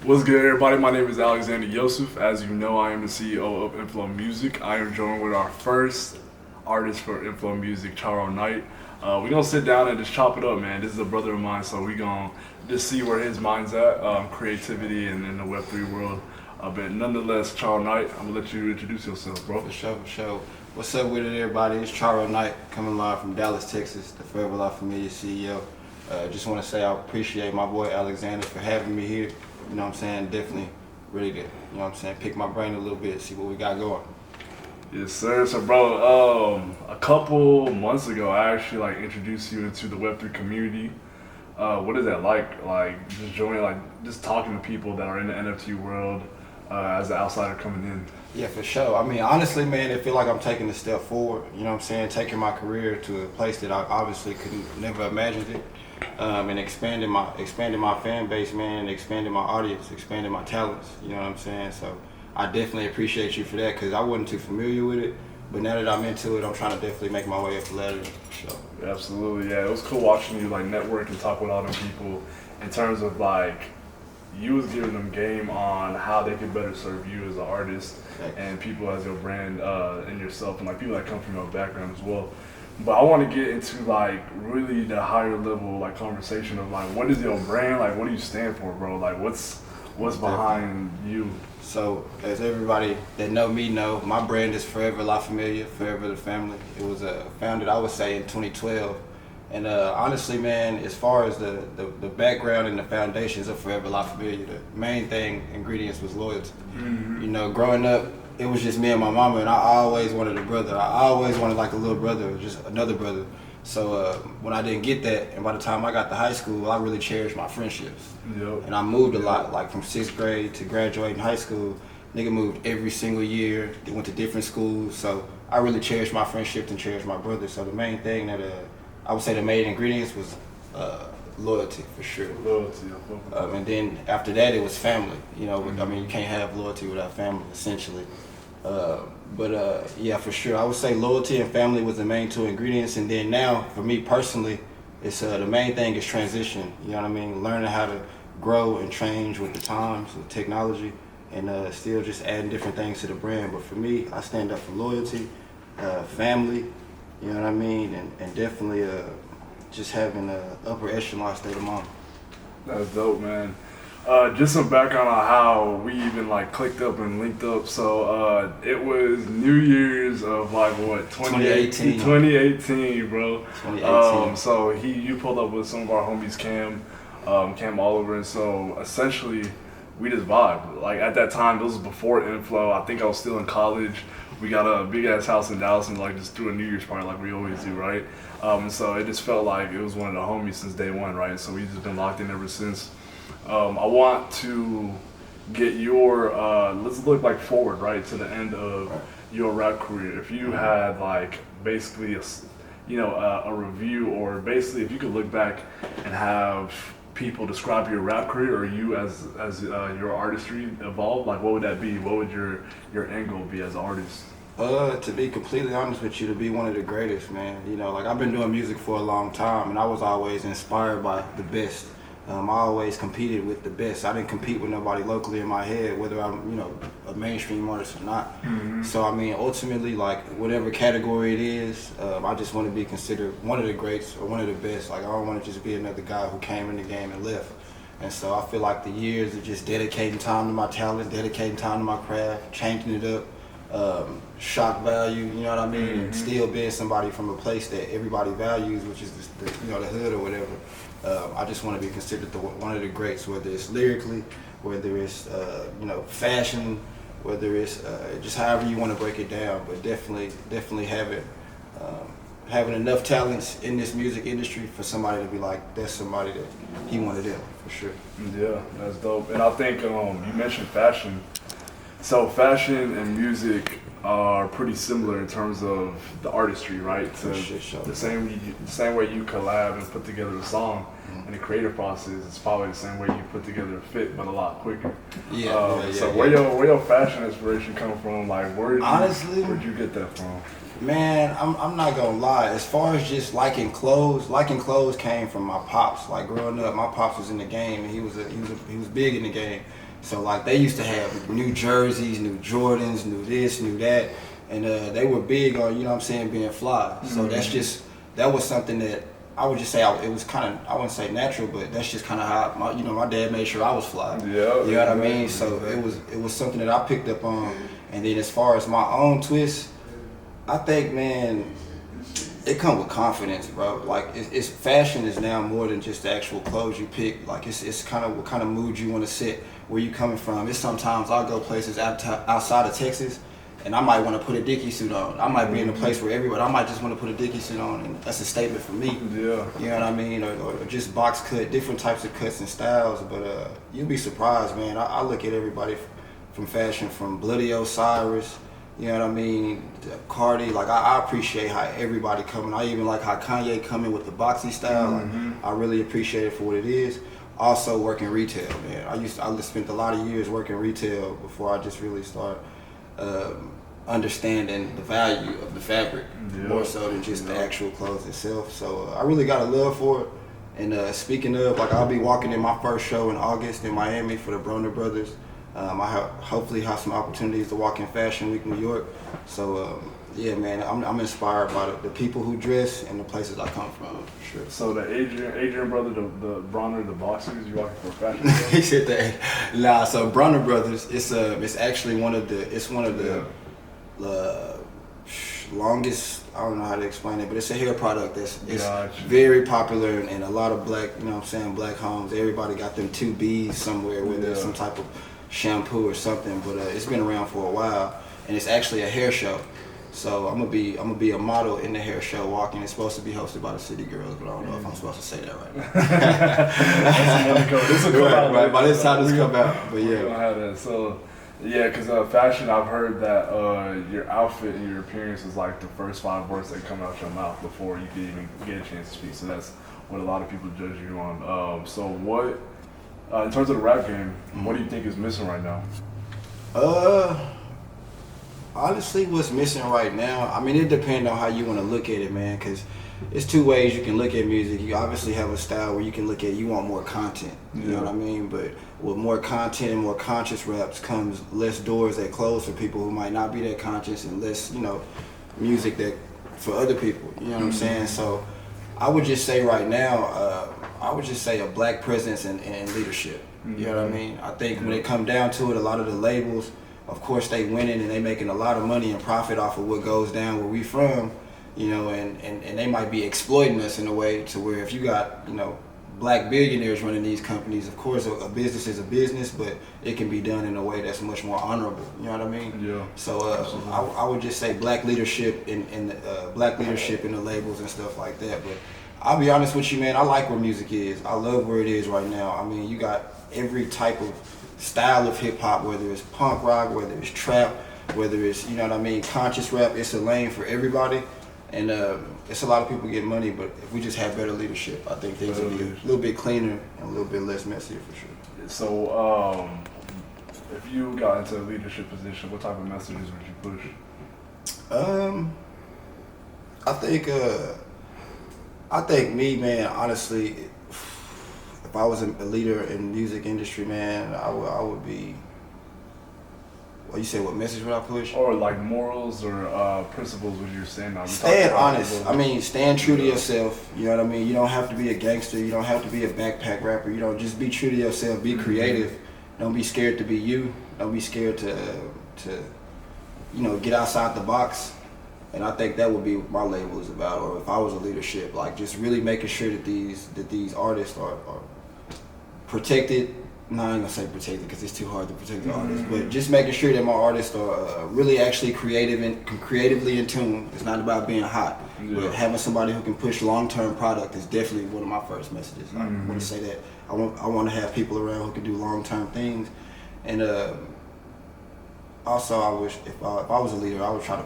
What's good, everybody? My name is Alexander Yosef. As you know, I am the CEO of Inflow Music. I am joined with our first artist for Inflow Music, Charo Knight. We're going to sit down and just chop it up, man. This is a brother of mine, so we're going to just see where his mind's at, creativity and in the Web3 world. But nonetheless, Charo Knight, I'm going to let you introduce yourself, bro. For sure. What's up with it, everybody? It's Charo Knight, coming live from Dallas, Texas, the Forever La Familia CEO. Just want to say I appreciate my boy Alexander for having me here. You know what I'm saying? Definitely ready to, pick my brain a little bit, see what we got going. Yes, sir. So, bro, a couple months ago, I actually introduced you into the Web3 community. What is that like? Like just joining, just talking to people that are in the NFT world as an outsider coming in. Yeah, for sure. I mean, honestly, man, it feel like I'm taking a step forward. You know what I'm saying? Taking my career to a place that I obviously couldn't never imagined it. And expanding my fan base, man, expanding my audience, expanding my talents, you know what I'm saying? So I definitely appreciate you for that, because I wasn't too familiar with it, but now that I'm into it, I'm trying to definitely make my way up the ladder. So. Absolutely, yeah. It was cool watching you network and talk with all them people in terms of you was giving them game on how they could better serve you as an artist and people as your brand and yourself, and people that come from your background as well. But I want to get into really the higher level conversation of what is your brand, what do you stand for, bro? What's behind you? So as everybody that know me know, my brand is Forever La Familia, Forever the Family. It was founded, I would say, in 2012. And honestly, man, as far as the background and the foundations of Forever La Familia, the main ingredients was loyalty. Mm-hmm. You know, growing up, it was just me and my mama, and I always wanted a brother. I always wanted a little brother, just another brother. So when I didn't get that, and by the time I got to high school, I really cherished my friendships. Yep. And I moved a lot, from 6th grade to graduating high school. Nigga moved every single year. They went to different schools. So I really cherished my friendships and cherished my brother. So the main thing that I would say the main ingredients was loyalty, for sure. Loyalty. And then after that, it was family. You know, I mean, you can't have loyalty without family, essentially. Yeah, for sure. I would say loyalty and family was the main two ingredients. And then now, for me personally, it's the main thing is transition. You know what I mean? Learning how to grow and change with the times, with technology, and still just adding different things to the brand. But for me, I stand up for loyalty, family, you know what I mean? And definitely just having an upper echelon state of mind. That's dope, man. Just some background on how we even clicked up and linked up. So it was New Year's of 2018. 2018, bro. 2018. So you pulled up with some of our homies, Cam Oliver, and so essentially we just vibed. At that time, this was before Inflow. I think I was still in college. We got a big ass house in Dallas and just threw a New Year's party like we always do, right? So it just felt like it was one of the homies since day one, right? So we've just been locked in ever since. I want to get your, let's look forward, right, to the end of your rap career. If you had basically a review, or basically if you could look back and have people describe your rap career, or you as your artistry evolved, what would that be? What would your end goal be as an artist? To be completely honest with you, to be one of the greatest, man. You know, I've been doing music for a long time, and I was always inspired by the best. I always competed with the best. I didn't compete with nobody locally in my head, whether I'm, a mainstream artist or not. Mm-hmm. So, I mean, ultimately, whatever category it is, I just want to be considered one of the greats or one of the best. I don't want to just be another guy who came in the game and left. And so I feel like the years of just dedicating time to my talent, dedicating time to my craft, changing it up, shock value, you know what I mean, mm-hmm. and still being somebody from a place that everybody values, which is the hood or whatever. I just want to be considered one of the greats, whether it's lyrically, whether it's fashion, whether it's just however you want to break it down. But definitely having enough talents in this music industry for somebody to be that's somebody that he wanted them, for sure. Yeah, that's dope. And I think you mentioned fashion. So fashion and music are pretty similar in terms of the artistry, right? To sure. The same way you collab and put together a song, and the creative process is probably the same way you put together a fit, but a lot quicker. So where your fashion inspiration come from? Where'd you get that from? Man, I'm not gonna lie. As far as just liking clothes came from my pops. Growing up, my pops was in the game, and he was big in the game. So like they used to have new jerseys, new Jordans, new this, new that, and they were big on, you know what I'm saying, being fly. So that was something that I would just say it was kind of, I wouldn't say natural, but that's just kind of how my dad made sure I was fly. Yeah, you know what I mean. So it was something that I picked up on, and then as far as my own twist, I think, man, it comes with confidence, bro. Like it's fashion is now more than just the actual clothes you pick. Like it's kind of what kind of mood you want to set, where you coming from. It's sometimes I'll go places outside of Texas, and I might want to put a Dickie suit on. I might be in a place where I might just want to put a Dickie suit on, and that's a statement for me. Yeah. You know what I mean? Or just box cut, different types of cuts and styles. But you'll be surprised, man. I look at everybody from fashion, from Bloody Osiris, you know what I mean, Cardi. Like I appreciate how everybody coming. I even like how Kanye coming with the boxy style. Like, I really appreciate it for what it is. Also working retail, man. I spent a lot of years working retail before I just really start understanding the value of the fabric, more so than just the actual clothes itself. So I really got a love for it. And speaking of, like, I'll be walking in my first show in August in Miami for the Broner Brothers. I hopefully have some opportunities to walk in Fashion Week New York. So yeah, man, I'm inspired by the people who dress and the places I come from, for sure. So the Adrian brother, the Bronner, the boxers, you walking for fashion? He said that. Nah, so Broner Brothers, it's actually one of the longest, I don't know how to explain it, but it's a hair product that's very popular in a lot of black, you know what I'm saying, black homes. Everybody got them 2 Bs somewhere, whether it's some type of shampoo or something, but it's been around for a while, and it's actually a hair show. So I'm gonna be a model in the hair show walking. It's supposed to be hosted by the City Girls, but I don't know if I'm supposed to say that right now. This will come out right, by this time this come out, but yeah. We're gonna have that. So yeah, because fashion, I've heard that your outfit and your appearance is like the first 5 words that come out your mouth before you can even get a chance to speak. So that's what a lot of people judge you on. So what, in terms of the rap game, what do you think is missing right now? Honestly, what's missing right now, I mean, it depends on how you want to look at it, man, because it's 2 ways you can look at music. You obviously have a style where you can look at, you want more content, you know what I mean? But with more content and more conscious raps comes less doors that close for people who might not be that conscious, and less, music that for other people, you know what I'm saying? So I would just say right now, I would just say a black presence and leadership, you know what I mean? I think when it comes down to it, a lot of the labels, of course, they winning and they making a lot of money and profit off of what goes down where we from, and they might be exploiting us in a way to where if you got, black billionaires running these companies, of course a business is a business, but it can be done in a way that's much more honorable, you know what I mean? Yeah. So I would just say black leadership in the labels and stuff like that. But I'll be honest with you, man, I like where music is. I love where it is right now. I mean, you got every type of style of hip hop, whether it's punk rock, whether it's trap, whether it's, conscious rap. It's a lane for everybody, and it's a lot of people getting money. But if we just have better leadership, I think things will be a little bit cleaner and a little bit less messy for sure. So if you got into a leadership position, what type of messages would you push? I think me, man, honestly, if I was a leader in the music industry, man, I would be. Well, you said what message would I push? Or like morals or principles would you stand on? Staying honest. I mean, staying true to yourself. You know what I mean? You don't have to be a gangster. You don't have to be a backpack rapper. Just be true to yourself. Be creative. Don't be scared to be you. Don't be scared to get outside the box. And I think that would be what my label is about. Or if I was a leadership, like just really making sure that these artists are protected. No, I ain't gonna say protected because it's too hard to protect the artists, but just making sure that my artists are really actually creatively in tune. It's not about being hot, but having somebody who can push long-term product is definitely one of my first messages. I want to say that I want to have people around who can do long-term things, and also I wish if I was a leader, I would try to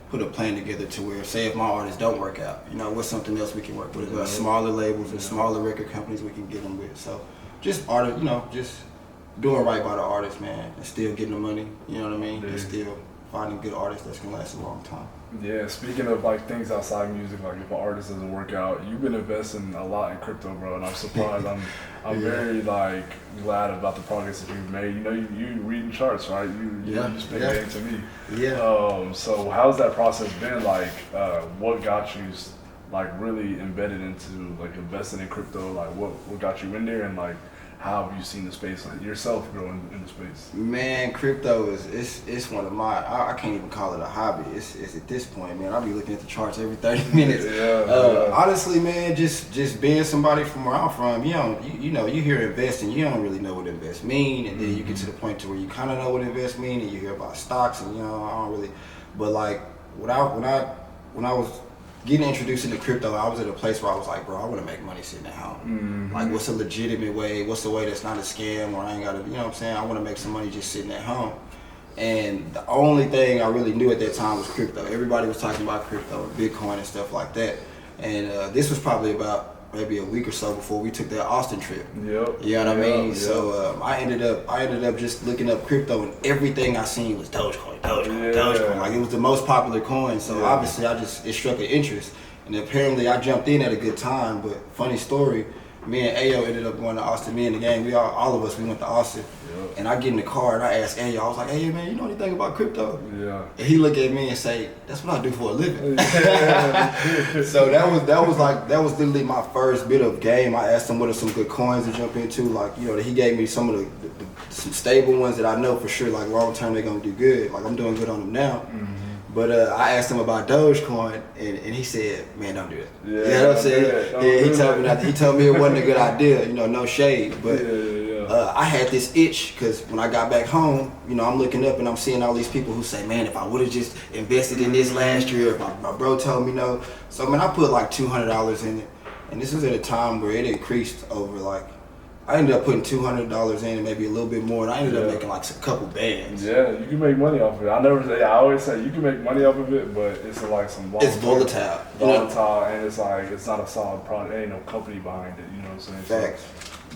put a plan together to where, say if my artists don't work out, what's something else we can work with? Smaller labels or smaller record companies we can get them with. So just just doing right by the artist, man, and still getting the money, you know what I mean? And still finding good artists that's gonna last a long time. Yeah, speaking of like things outside music, like if an artist doesn't work out, you've been investing a lot in crypto, bro, and I'm surprised. I'm very like glad about the progress that you've made. You know, you reading charts, right? You spit game to me. Yeah. So how's that process been like? What got you like really embedded into like investing in crypto? Like what got you in there, and like how have you seen the space like, yourself grow in the space? Man, crypto it's one of my, I can't even call it a hobby. It's at this point, man, I'll be looking at the charts every 30 minutes. Honestly, man, just being somebody from where I'm from, you know, you hear investing, you don't really know what invest mean, and then you get to the point to where you kind of know what invest mean, and you hear about stocks, and you know, I don't really, but like when I was getting introduced into crypto, I was at a place where I was like, bro, I want to make money sitting at home. Like, what's a legitimate way? What's the way that's not a scam, or I ain't got to, you know what I'm saying? I want to make some money just sitting at home. And the only thing I really knew at that time was crypto. Everybody was talking about crypto and Bitcoin and stuff like that. And this was probably about maybe a week or so before we took that Austin trip. Yep. You know what I mean? Yep. So I ended up just looking up crypto, and everything I seen was Dogecoin. Like, it was the most popular coin. So obviously it struck an interest. And apparently I jumped in at a good time. But funny story, me and Ayo ended up going to Austin. Me and the gang, all of us, we went to Austin. Yep. And I get in the car and I asked Ayo, I was like, hey man, you know anything about crypto? Yeah. And he looked at me and say, that's what I do for a living. So that was literally my first bit of game. I asked him what are some good coins to jump into. Like, you know, he gave me some of some stable ones that I know for sure, like long term they're gonna do good. Like, I'm doing good on them now. But I asked him about Dogecoin, and he said, man, don't do it. Yeah, you know what I'm saying? He told me it wasn't a good idea, you know, no shade. But I had this itch, because when I got back home, you know, I'm looking up and I'm seeing all these people who say, man, if I would have just invested in this last year, if my bro told me no. So, man, I put like $200 in it. And this was at a time where it increased over like, I ended up putting $200 in and maybe a little bit more, and I ended up making like a couple bands. Yeah, you can make money off of it. I always say you can make money off of it, but it's like some it's volatile. And it's like, it's not a solid product. There ain't no company behind it, you know what I'm saying? Facts.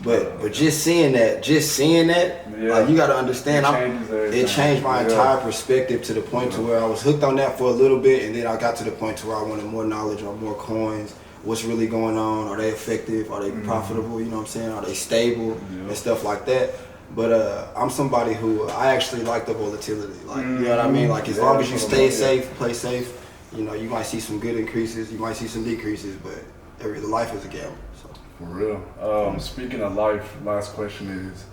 But just seeing that, like, you gotta understand, it changed my entire perspective to the point to where I was hooked on that for a little bit, and then I got to the point to where I wanted more knowledge on more coins. What's really going on? Are they effective? Are they profitable? You know what I'm saying? Are they stable and stuff like that? But I'm somebody who, I actually like the volatility. Like, you know what I mean? Like, as long as you stay safe, play safe, you know, you might see some good increases, you might see some decreases, but life is a gamble. So. For real. Speaking of life, last question is,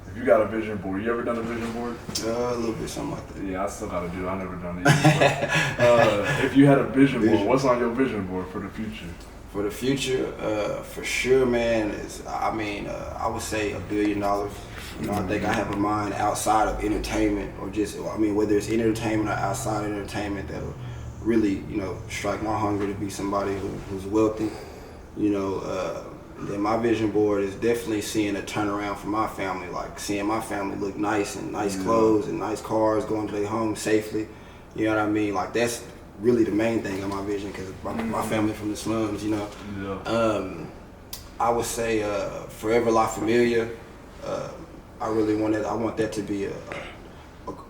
if you got a vision board, you ever done a vision board? A little bit, something like that. Yeah, I still gotta do it. I never done it either. If you had a vision board, what's on your vision board for the future? For the future, for sure, man, I would say $1 billion. You know, I think I have a mind outside of entertainment, or just, whether it's entertainment or outside entertainment, that'll really, you know, strike my hunger to be somebody who's wealthy. You know, then my vision board is definitely seeing a turnaround for my family, like seeing my family look nice and nice clothes and nice cars, going to their home safely. You know what I mean? Like, that's really the main thing of my vision, because my family from the slums, you know. I would say Forever La Familia. I want that to be a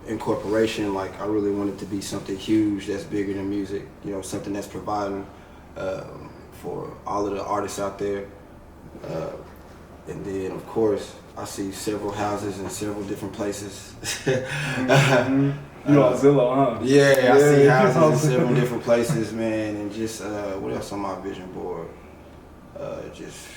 incorporation. Like, I really want it to be something huge that's bigger than music, you know, something that's providing for all of the artists out there. And then, of course, I see several houses in several different places. You on Zillow, huh? Yeah, I see houses in several different places, man. And just, what else on my vision board? Just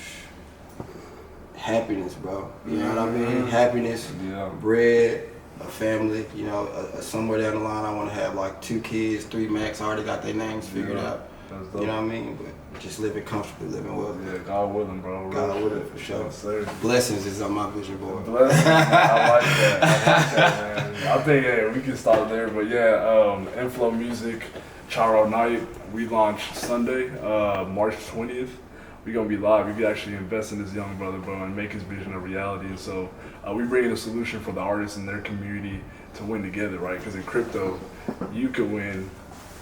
happiness, bro. You know what I mean? Happiness, bread, a family. You know, somewhere down the line, I want to have like 2 kids, 3 max. I already got their names figured out. You know what I mean? But just living comfortably, living well. Yeah, God willing, bro. God willing, for sure. Yes, blessings is on my vision board. Blessings. I like that, man. I think we can start there. But Inflow Music, Charo Knight, we launched Sunday, March 20th. We're going to be live. We can actually invest in this young brother, bro, and make his vision a reality. And so we bring a solution for the artists in their community to win together, right? Because in crypto, you could win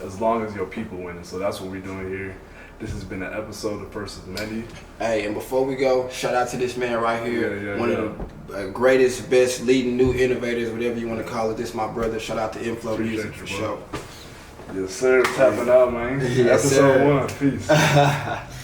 as long as your people win. And so that's what we're doing here. This has been an episode of First of Many. Hey, and before we go, shout out to this man right here. Yeah, One of the greatest, best, leading new innovators, whatever you want to call it. This my brother. Shout out to Inflow Music for sure. Yes, sir. Tapping out, man. Yes, Episode sir. 1. Peace.